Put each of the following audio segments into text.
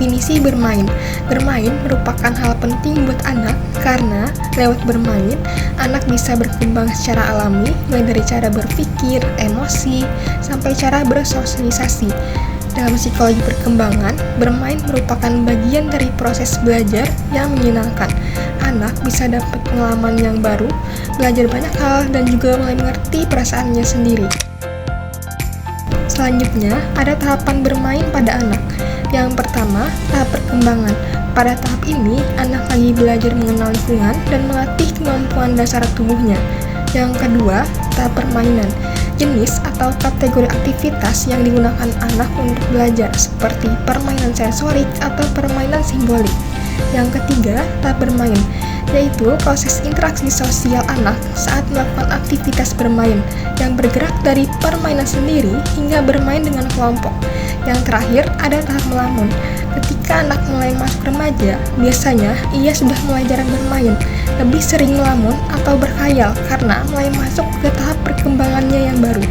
Definisi bermain. Bermain merupakan hal penting buat anak karena lewat bermain, anak bisa berkembang secara alami, mulai dari cara berpikir, emosi, sampai cara bersosialisasi. Dalam psikologi perkembangan, bermain merupakan bagian dari proses belajar yang menyenangkan. Anak bisa dapat pengalaman yang baru, belajar banyak hal, dan juga mulai mengerti perasaannya sendiri. Selanjutnya, ada tahapan bermain pada anak. Yang pertama, tahap perkembangan. Pada tahap ini, anak lagi belajar mengenal lingkungan dan melatih kemampuan dasar tubuhnya. Yang kedua, tahap permainan. Jenis atau kategori aktivitas yang digunakan anak untuk belajar, seperti permainan sensorik atau permainan simbolik. Yang ketiga, tahap bermain, yaitu proses interaksi sosial anak saat melakukan aktivitas bermain, yang bergerak dari permainan sendiri hingga bermain dengan kelompok. Yang terakhir, ada tahap melamun. Ketika anak mulai masuk remaja, biasanya ia sudah mulai jarang bermain, lebih sering melamun atau berkhayal karena mulai masuk ke tahap perkembangannya yang baru.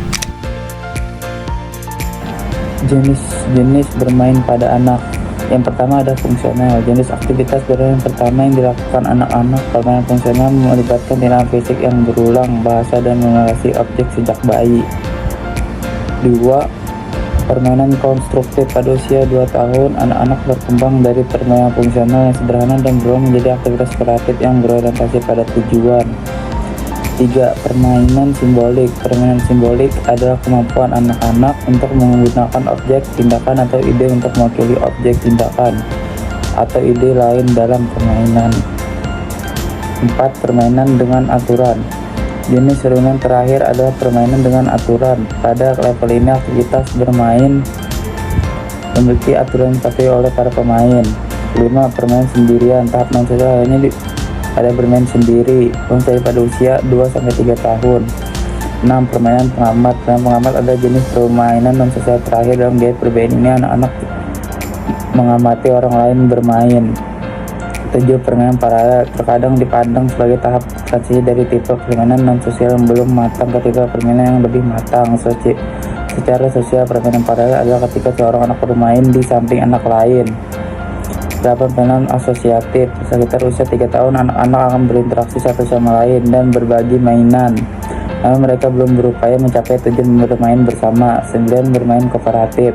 Jenis bermain pada anak. Yang pertama ada fungsional. Jenis aktivitas bermain pertama yang dilakukan anak-anak. Permainan fungsional melibatkan tindakan fisik yang berulang, bahasa dan mengenali objek sejak bayi. 2. Permainan konstruktif. Pada usia 2 tahun, anak-anak berkembang dari permainan fungsional yang sederhana dan berubah menjadi aktivitas kreatif yang berorientasi pada tujuan. 3. Permainan simbolik. Permainan simbolik adalah kemampuan anak-anak untuk menggunakan objek, tindakan, atau ide untuk mewakili objek, tindakan, atau ide lain dalam permainan. 4. Permainan dengan aturan. Jenis permainan terakhir adalah permainan dengan aturan. Pada level ini, aktivitas bermain memiliki aturan yang dipatuhi oleh para pemain. 5. Permainan sendirian. Tahap non-sosial ini ada bermain sendiri, mulai pada usia 2-3 tahun. 6. Permainan pengamat. Permainan pengamat adalah jenis permainan non-sosial terakhir dalam gaya perbedaan ini. Anak-anak mengamati orang lain bermain. 7. Permainan paralel. Terkadang dipandang sebagai tahap transisi dari tipe permainan non-sosial yang belum matang ketika permainan yang lebih matang. Secara sosial, permainan paralel adalah ketika seorang anak bermain di samping anak lain. 8. Permainan asosiatif. Sekitar usia 3 tahun, anak-anak akan berinteraksi satu sama lain dan berbagi mainan. Namun mereka belum berupaya mencapai tujuan bermain bersama. 9. Bermain kooperatif.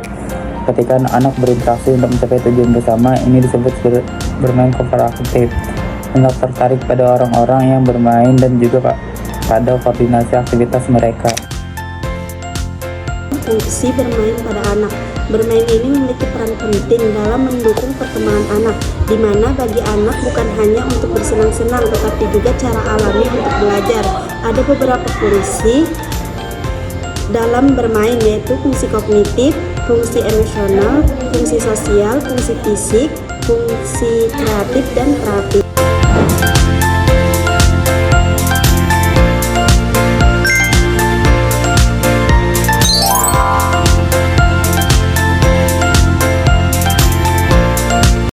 Ketika anak-anak berinteraksi untuk mencapai tujuan bersama, ini disebut bermain kooperatif. Anak tertarik pada orang-orang yang bermain dan juga pada koordinasi aktivitas mereka. Fungsi bermain pada anak. Bermain ini memiliki peran penting dalam mendukung perkembangan anak, di mana bagi anak bukan hanya untuk bersenang-senang, tetapi juga cara alami untuk belajar. Ada beberapa fungsi dalam bermain, yaitu fungsi kognitif, fungsi emosional, fungsi sosial, fungsi fisik, fungsi kreatif, dan terapi.